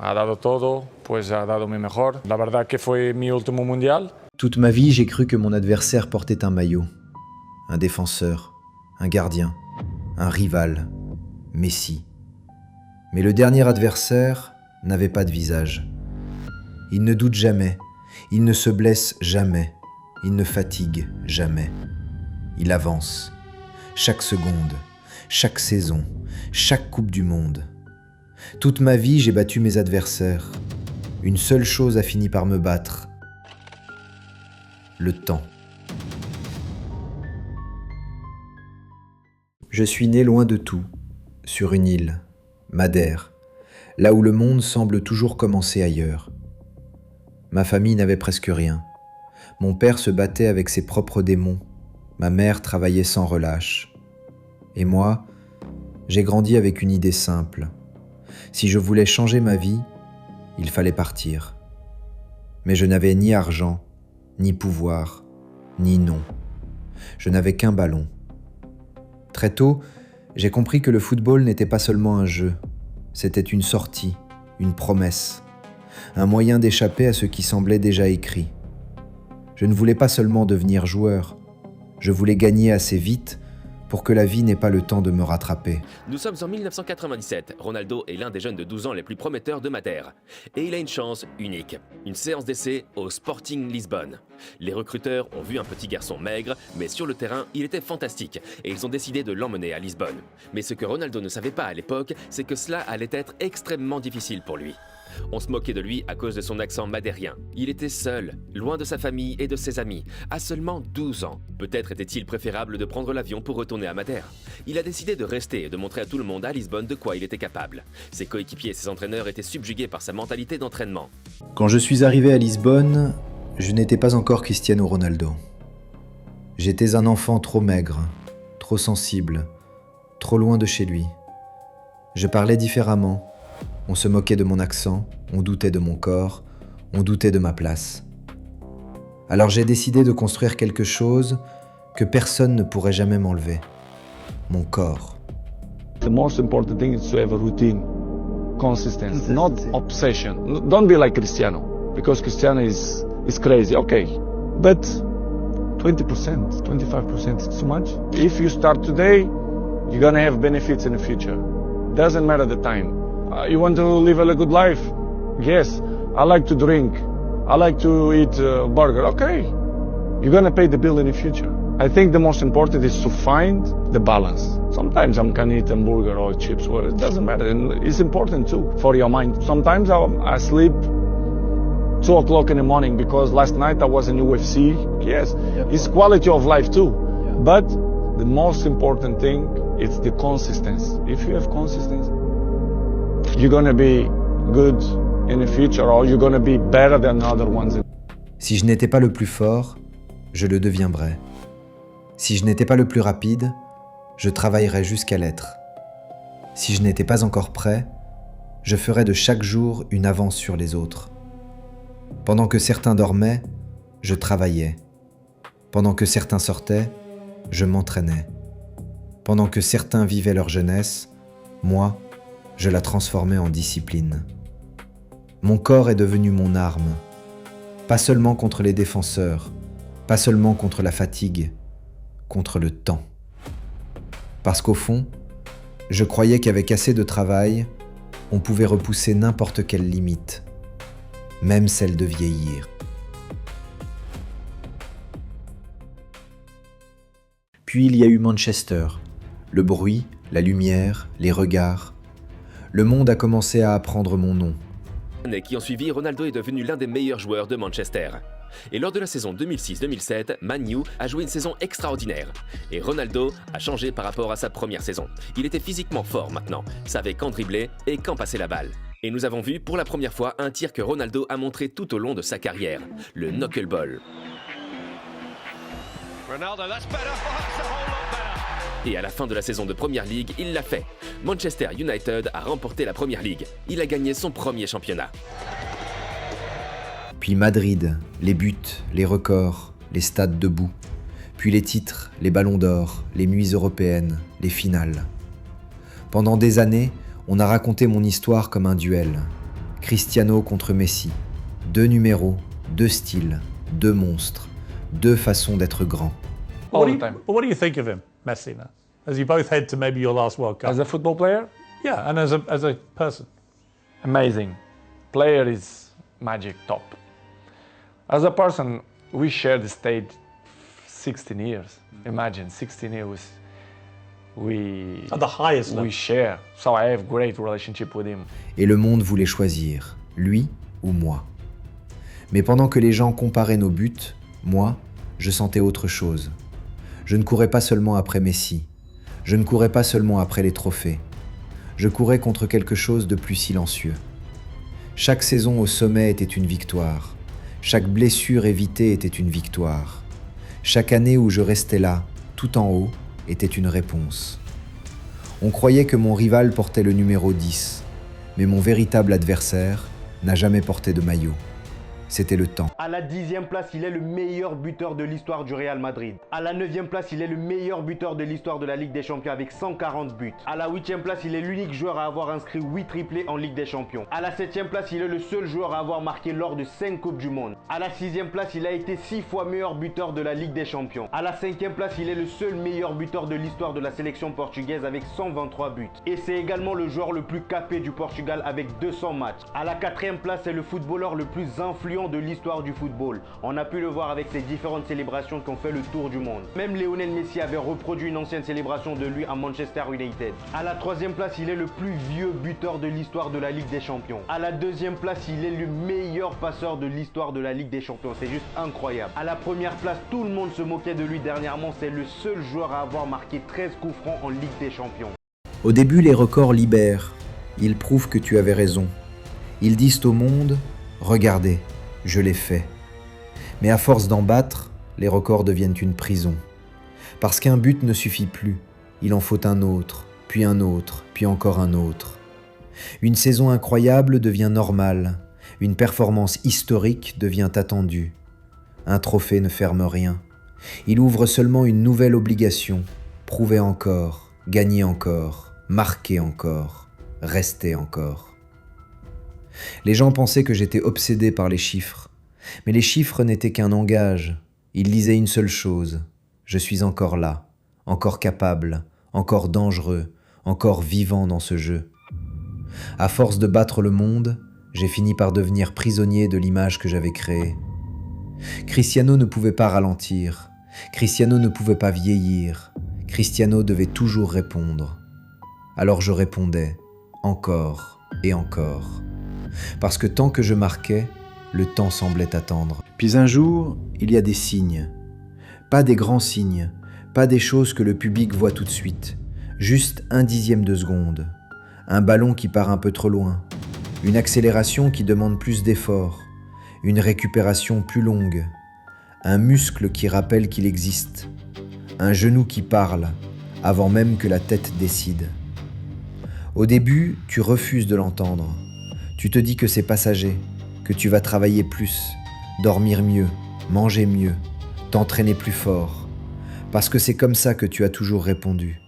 ha dado todo, pues ha dado mi mejor. La verdad que fue mi último mundial. Toute ma vie, j'ai cru que mon adversaire portait un maillot, un défenseur, un gardien, un rival, Messi. Mais le dernier adversaire n'avait pas de visage. Il ne doute jamais, il ne se blesse jamais, il ne fatigue jamais. Il avance, chaque seconde, chaque saison, chaque Coupe du Monde. Toute ma vie, j'ai battu mes adversaires. Une seule chose a fini par me battre. Le temps. Je suis né loin de tout, sur une île, Madère, là où le monde semble toujours commencer ailleurs. Ma famille n'avait presque rien. Mon père se battait avec ses propres démons. Ma mère travaillait sans relâche. Et moi, j'ai grandi avec une idée simple. Si je voulais changer ma vie, il fallait partir. Mais je n'avais ni argent, ni pouvoir, ni nom. Je n'avais qu'un ballon. Très tôt, j'ai compris que le football n'était pas seulement un jeu. C'était une sortie, une promesse, un moyen d'échapper à ce qui semblait déjà écrit. Je ne voulais pas seulement devenir joueur, je voulais gagner assez vite pour que la vie n'ait pas le temps de me rattraper. Nous sommes en 1997. Ronaldo est l'un des jeunes de 12 ans les plus prometteurs de Madère. Et il a une chance unique. Une séance d'essai au Sporting Lisbonne. Les recruteurs ont vu un petit garçon maigre, mais sur le terrain, il était fantastique. Et ils ont décidé de l'emmener à Lisbonne. Mais ce que Ronaldo ne savait pas à l'époque, c'est que cela allait être extrêmement difficile pour lui. On se moquait de lui à cause de son accent madérien. Il était seul, loin de sa famille et de ses amis, à seulement 12 ans. Peut-être était-il préférable de prendre l'avion pour retourner à Madère. Il a décidé de rester et de montrer à tout le monde à Lisbonne de quoi il était capable. Ses coéquipiers et ses entraîneurs étaient subjugués par sa mentalité d'entraînement. Quand je suis arrivé à Lisbonne, je n'étais pas encore Cristiano Ronaldo. J'étais un enfant trop maigre, trop sensible, trop loin de chez lui. Je parlais différemment. On se moquait de mon accent, on doutait de mon corps, on doutait de ma place. Alors j'ai décidé de construire quelque chose que personne ne pourrait jamais m'enlever. Mon corps. The most important thing is to have a routine, consistency, not obsession. Don't be like Cristiano, because Cristiano is crazy, okay. But 20%, 25% is too much. If you start today, you're gonna have benefits in the future. Doesn't matter the time. You want to live a good life? Yes. I like to drink. I like to eat burger. Okay. You're gonna pay the bill in the future. I think the most important is to find the balance. Sometimes I can eat hamburger or chips. Well, it doesn't matter. And it's important too for your mind. Sometimes I sleep 2 o'clock in the morning because last night I was in UFC. Yes. It's quality of life too. But the most important thing is the consistency. If you have consistency, you're gonna be good in the future or you're gonna be better than other ones. Si je n'étais pas le plus fort, je le deviendrais. Si je n'étais pas le plus rapide, je travaillerais jusqu'à l'être. Si je n'étais pas encore prêt, je ferais de chaque jour une avance sur les autres. Pendant que certains dormaient, je travaillais. Pendant que certains sortaient, je m'entraînais. Pendant que certains vivaient leur jeunesse, moi, je la transformais en discipline. Mon corps est devenu mon arme, pas seulement contre les défenseurs, pas seulement contre la fatigue, contre le temps. Parce qu'au fond, je croyais qu'avec assez de travail, on pouvait repousser n'importe quelle limite, même celle de vieillir. Puis il y a eu Manchester, le bruit, la lumière, les regards. Le monde a commencé à apprendre mon nom. L'année qui ont suivi, Ronaldo est devenu l'un des meilleurs joueurs de Manchester. Et lors de la saison 2006-2007, Man U a joué une saison extraordinaire. Et Ronaldo a changé par rapport à sa première saison. Il était physiquement fort maintenant, savait quand dribbler et quand passer la balle. Et nous avons vu pour la première fois un tir que Ronaldo a montré tout au long de sa carrière, le knuckleball. Ronaldo, that's better. That's a whole lot better. Et à la fin de la saison de Premier League, il l'a fait. Manchester United a remporté la Premier League. Il a gagné son premier championnat. Puis Madrid, les buts, les records, les stades debout. Puis les titres, les ballons d'or, les nuits européennes, les finales. Pendant des années, on a raconté mon histoire comme un duel. Cristiano contre Messi. 2 numéros, 2 styles, 2 monstres, 2 façons d'être grand. What do you think of him, Messi, now? As you both head to maybe your last World Cup. As a football player, Yeah, and as a person. amazing. Player is magic, top. As a person, we share the stage 16 years. Imagine, 16 years we At the highest level. we share. So I have great relationship with him. Et le monde voulait choisir, lui ou moi. Mais pendant que les gens comparaient nos buts, moi, je sentais autre chose. Je ne courais pas seulement après Messi. Je ne courais pas seulement après les trophées. Je courais contre quelque chose de plus silencieux. Chaque saison au sommet était une victoire. Chaque blessure évitée était une victoire. Chaque année où je restais là, tout en haut, était une réponse. On croyait que mon rival portait le numéro 10, mais mon véritable adversaire n'a jamais porté de maillot. C'était le temps. À la 10e place, il est le meilleur buteur de l'histoire du Real Madrid. À la 9e place, il est le meilleur buteur de l'histoire de la Ligue des Champions avec 140 buts. À la 8e place, il est l'unique joueur à avoir inscrit 8 triplés en Ligue des Champions. À la 7e place, il est le seul joueur à avoir marqué lors de 5 Coupes du Monde. À la 6e place, il a été 6 fois meilleur buteur de la Ligue des Champions. À la 5e place, il est le seul meilleur buteur de l'histoire de la sélection portugaise avec 123 buts. Et c'est également le joueur le plus capé du Portugal avec 200 matchs. À la 4e place, c'est le footballeur le plus influent de l'histoire du football. On a pu le voir avec ses différentes célébrations qui ont fait le tour du monde. Même Lionel Messi avait reproduit une ancienne célébration de lui à Manchester United. À la 3e place, il est le plus vieux buteur de l'histoire de la Ligue des Champions. À la 2e place, il est le meilleur passeur de l'histoire de la Ligue des Champions. C'est juste incroyable. À la 1re place, tout le monde se moquait de lui dernièrement. C'est le seul joueur à avoir marqué 13 coups francs en Ligue des Champions. Au début, les records libèrent. Ils prouvent que tu avais raison. Ils disent au monde « Regardez, je l'ai fait ». Mais à force d'en battre, les records deviennent une prison. Parce qu'un but ne suffit plus. Il en faut un autre, puis encore un autre. Une saison incroyable devient normale. Une performance historique devient attendue. Un trophée ne ferme rien. Il ouvre seulement une nouvelle obligation. Prouver encore, gagner encore, marquer encore, rester encore. Les gens pensaient que j'étais obsédé par les chiffres. Mais les chiffres n'étaient qu'un langage. Ils disaient une seule chose. Je suis encore là, encore capable, encore dangereux, encore vivant dans ce jeu. À force de battre le monde, j'ai fini par devenir prisonnier de l'image que j'avais créée. Cristiano ne pouvait pas ralentir. Cristiano ne pouvait pas vieillir. Cristiano devait toujours répondre. Alors je répondais, encore et encore. Parce que tant que je marquais, le temps semblait attendre. Puis un jour, il y a des signes. Pas des grands signes, pas des choses que le public voit tout de suite. Juste 1/10 de seconde. Un ballon qui part un peu trop loin. Une accélération qui demande plus d'efforts. Une récupération plus longue. Un muscle qui rappelle qu'il existe. Un genou qui parle, avant même que la tête décide. Au début, tu refuses de l'entendre. Tu te dis que c'est passager, que tu vas travailler plus, dormir mieux, manger mieux, t'entraîner plus fort, parce que c'est comme ça que tu as toujours répondu.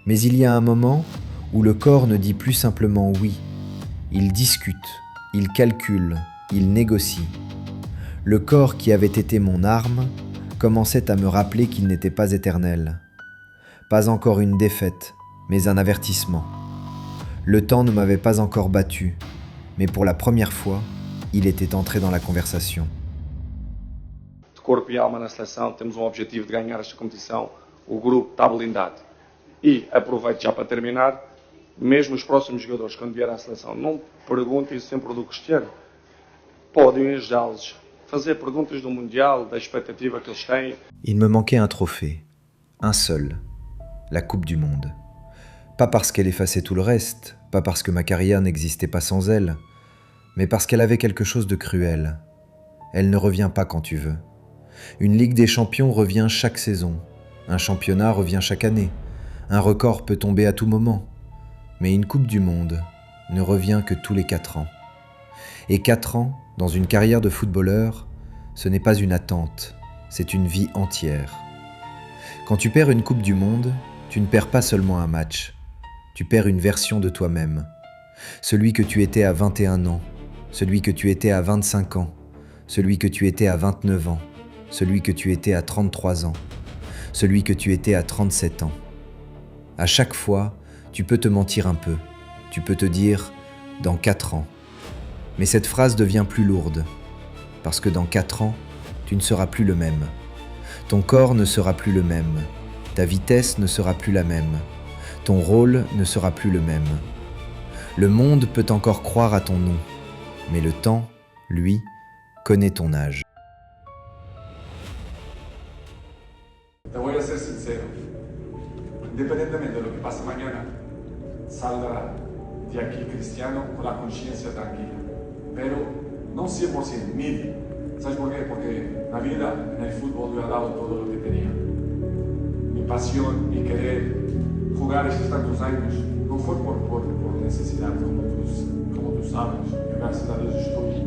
Mais il y a un moment où le corps ne dit plus simplement oui. Il discute, il calcule, il négocie. Le corps qui avait été mon arme commençait à me rappeler qu'il n'était pas éternel. Pas encore une défaite, mais un avertissement. Le temps ne m'avait pas encore battu, mais pour la première fois, il était entré dans la conversation. De corpo e alma na seleção, temos objetivo de ganhar esta competição. O grupo está blindado. E aproveito já para terminar, mesmo os próximos jogadores, quando vier à seleção, não perguntem sempre do Cristiano. Podem ajudá-los a fazer perguntas do Mundial, da expectativa que eles têm. Il me manquait un trophée, un seul, la Coupe du Monde. Pas parce qu'elle effaçait tout le reste, pas parce que ma carrière n'existait pas sans elle, mais parce qu'elle avait quelque chose de cruel. Elle ne revient pas quand tu veux. Une Ligue des Champions revient chaque saison. Un championnat revient chaque année. Un record peut tomber à tout moment. Mais une Coupe du Monde ne revient que tous les 4 ans. Et 4 ans, dans une carrière de footballeur, ce n'est pas une attente, c'est une vie entière. Quand tu perds une Coupe du Monde, tu ne perds pas seulement un match. Tu perds une version de toi-même. celui que tu étais à 21 ans, celui que tu étais à 25 ans, celui que tu étais à 29 ans, celui que tu étais à 33 ans, celui que tu étais à 37 ans. À chaque fois, tu peux te mentir un peu. Tu peux te dire « dans 4 ans ». Mais cette phrase devient plus lourde, parce que dans 4 ans, tu ne seras plus le même. Ton corps ne sera plus le même. Ta vitesse ne sera plus la même. Ton rôle ne sera plus le même. Le monde peut encore croire à ton nom, mais le temps, lui, connaît ton âge. Te voy a ser sincero, independientemente de lo que pase mañana, saldrá de aquí Cristiano con la conciencia tranquila, pero no 100%, 1000. ¿Sabes por qué? Porque la vida en el fútbol me ha dado todo lo que tenía. Mi pasión, mi querer jugar esos tantos años, no fue por necesidad, como tú sabes. Gracias a Dios estoy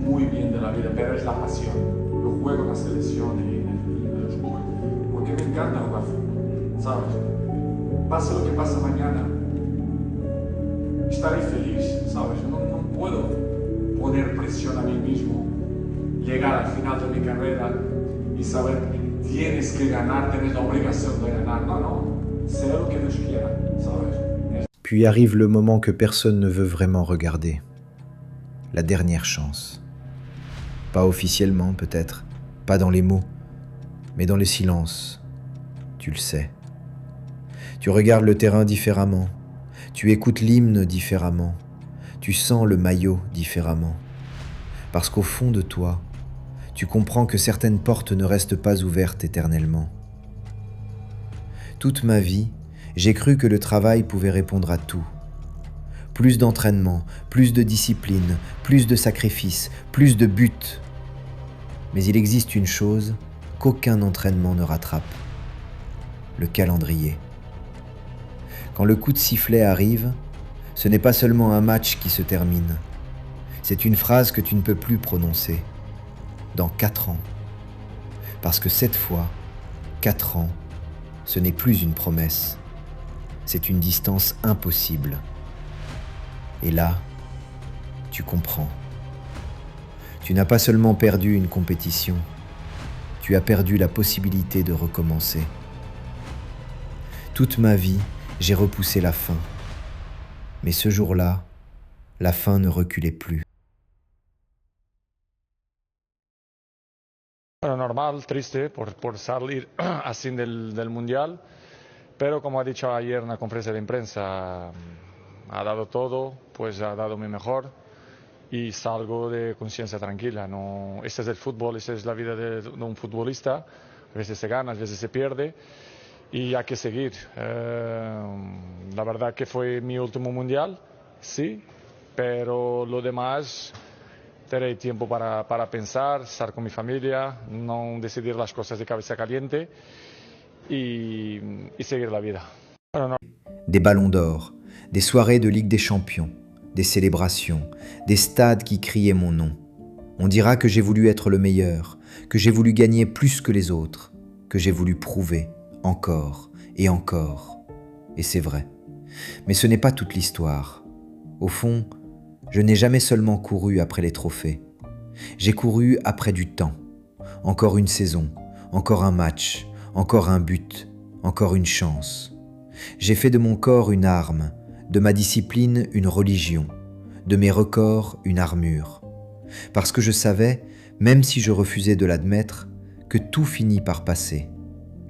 muy bien de la vida, pero es la pasión. Yo juego en la selección y en los clubes porque me encanta jugar fútbol, ¿sabes? Pase lo que pase mañana, estaré feliz, ¿sabes? No puedo poner presión a mí mismo, llegar al final de mi carrera y saber que tienes que ganar, tienes la obligación de ganar. No, sea lo que Dios quiera, ¿sabes? Puis arrive le moment que personne ne veut vraiment regarder. La dernière chance. Pas officiellement peut-être, pas dans les mots, mais dans le silence. Tu le sais. Tu regardes le terrain différemment, tu écoutes l'hymne différemment, tu sens le maillot différemment. Parce qu'au fond de toi, tu comprends que certaines portes ne restent pas ouvertes éternellement. Toute ma vie, j'ai cru que le travail pouvait répondre à tout. Plus d'entraînement, plus de discipline, plus de sacrifices, plus de buts. Mais il existe une chose qu'aucun entraînement ne rattrape. Le calendrier. Quand le coup de sifflet arrive, ce n'est pas seulement un match qui se termine. C'est une phrase que tu ne peux plus prononcer. Dans 4 ans. Parce que cette fois, 4 ans, ce n'est plus une promesse. C'est une distance impossible. Et là, tu comprends. Tu n'as pas seulement perdu une compétition, tu as perdu la possibilité de recommencer. Toute ma vie, j'ai repoussé la fin. Mais ce jour-là, la fin ne reculait plus. Bueno, normal, triste por salir así del Mundial, pero como ha dicho ayer en la conferencia de prensa, ha dado todo, pues ha dado mi mejor y salgo de conciencia tranquila. No, este es el fútbol, esta es la vida de un futbolista, a veces se gana, a veces se pierde y hay que seguir. La verdad que fue mi último Mundial, sí, pero lo demás... Tendré tiempo para pensar, estar con mi familia, no decidir las cosas de cabeza caliente y seguir la vida. Bueno, no. Des ballons d'or, des soirées de Ligue des Champions, des célébrations, des stades qui criaient mon nom. On dira que j'ai voulu être le meilleur, que j'ai voulu gagner plus que les autres, que j'ai voulu prouver encore et encore. Et c'est vrai. Mais ce n'est pas toute l'histoire. Au fond, je n'ai jamais seulement couru après les trophées. J'ai couru après du temps. Encore une saison, encore un match, encore un but, encore une chance. J'ai fait de mon corps une arme, de ma discipline une religion, de mes records une armure. Parce que je savais, même si je refusais de l'admettre, que tout finit par passer.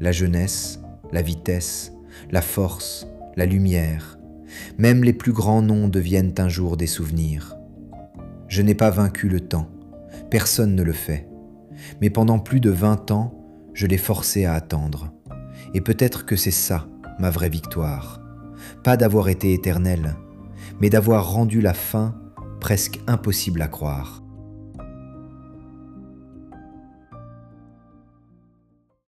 La jeunesse, la vitesse, la force, la lumière. Même les plus grands noms deviennent un jour des souvenirs. Je n'ai pas vaincu le temps, personne ne le fait. Mais pendant plus de 20 ans, je l'ai forcé à attendre. Et peut-être que c'est ça, ma vraie victoire. Pas d'avoir été éternel, mais d'avoir rendu la fin presque impossible à croire.